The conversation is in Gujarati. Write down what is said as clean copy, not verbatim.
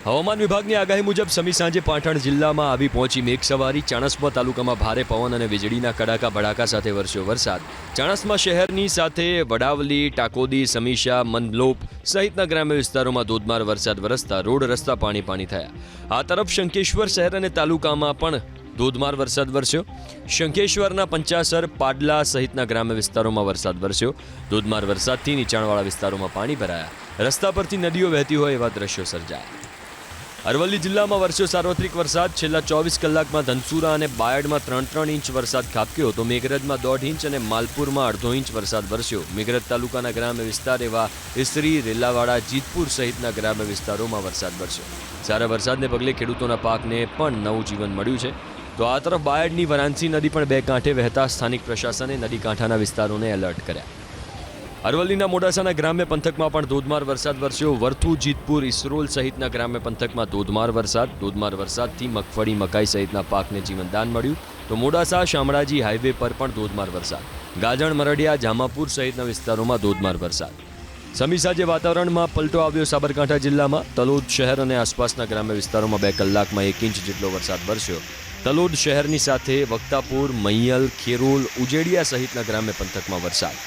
હવામાન વિભાગની આગાહી મુજબ સમી સાંજે પાટણ જિલ્લામાં આવી પહોંચી મેઘસવારી। ચાણસ્મા તાલુકામાં ભારે પવન અને વીજળીના કડાકા ભડાકા સાથે વરસ્યો વરસાદ। ચાણસ્મા શહેરની સાથે વડાવલી, ટાકોદી, સમીશા, મનલોપ સહિતના ગ્રામ્ય વિસ્તારોમાં ધોધમાર વરસાદ વરસતા રોડ રસ્તા પાણી થયા। આ તરફ શંખેશ્વર શહેર અને તાલુકામાં પણ ધોધમાર વરસાદ વરસ્યો। શંખેશ્વરના પંચાસર, પાડલા સહિતના ગ્રામ્ય વિસ્તારોમાં વરસાદ વરસ્યો। ધોધમાર વરસાદથી નીચાણવાળા વિસ્તારોમાં પાણી ભરાયા। રસ્તા પરથી નદીઓ વહેતી હોય એવા દ્રશ્યો સર્જાયા। અરવલ્લી જિલ્લામાં વરસ્યો સાર્વત્રિક વરસાદ। છેલ્લા 24 કલાકમાં ધનસુરા અને બાયડમાં 3 ઇંચ વરસાદ ખાબક્યો તો મેઘરજમાં 1.5 ઇંચ અને માલપુરમાં 1/2 ઇંચ વરસાદ વરસ્યો। મેઘરજ તાલુકાના ગ્રામ્ય વિસ્તાર એવા ઇસરી, રેલાવાડા, જીતપુર સહિતના ગ્રામ્ય વિસ્તારોમાં વરસાદ વરસ્યો। સારા વરસાદને પગલે ખેડૂતોના પાકને પણ નવું જીવન મળ્યું છે। તો આ તરફ બાયડની વરાંસી નદી પણ 2 કાંઠે વહેતા સ્થાનિક પ્રશાસને નદી કાંઠાના વિસ્તારોને એલર્ટ કર્યા। અરવલ્લીના મોડાસાના ગ્રામ્ય પંથકમાં પણ ધોધમાર વરસાદ વરસ્યો। વરથુ, જીતપુર, ઇસરોલ સહિતના ગ્રામ્ય પંથકમાં ધોધમાર વરસાદથી મગફળી, મકાઈ સહિતના પાકને જીવનદાન મળ્યું। તો મોડાસા શામળાજી હાઈવે પર પણ ધોધમાર વરસાદ। ગાજણ, મરડિયા, જામાપુર સહિતના વિસ્તારોમાં ધોધમાર વરસાદ। સમી સાંજે વાતાવરણમાં પલટો આવ્યો। સાબરકાંઠા જિલ્લામાં તલોદ શહેર અને આસપાસના ગ્રામ્ય વિસ્તારોમાં 2 કલાકમાં 1 ઇંચ જેટલો વરસાદ વરસ્યો। તલોદ શહેરની સાથે વક્તાપુર, મૈયલ, ખેરોલ, ઉજેડિયા સહિતના ગ્રામ્ય પંથકમાં વરસાદ।